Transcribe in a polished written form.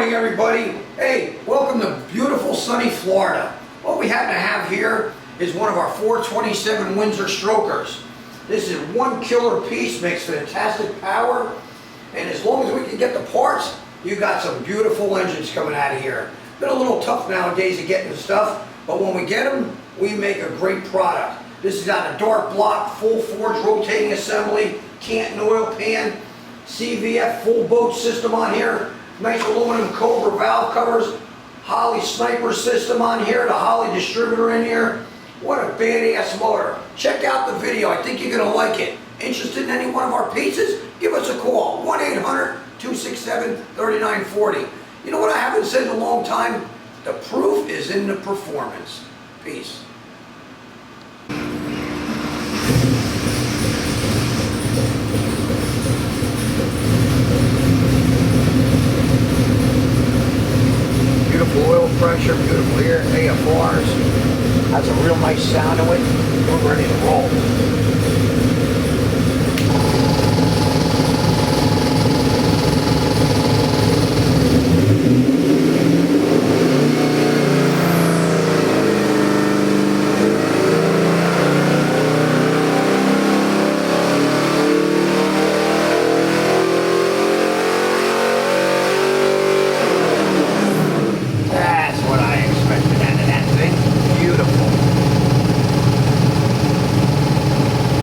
morning, everybody. Hey, welcome to beautiful sunny Florida. What we happen to have here is one of our 427 Windsor Strokers. This is one killer piece, makes fantastic power, and as long as we can get the parts, you got some beautiful engines coming out of here. Been a little tough nowadays to get the stuff, but when we get them, we make a great product. This is got a dark block, full forged rotating assembly, Canton oil pan, CVF full boat system on here, nice aluminum Cobra valve covers, Holley Sniper system on here, the Holley distributor in here. What a badass motor. Check out the video, I think you're going to like it. Interested in any one of our pieces? Give us a call, 1-800-267-3940. You know what I haven't said in a long time? The proof is in the performance. Peace. Beautiful oil pressure, beautiful air, AFRs. Has a real nice sound to it. We're ready to roll.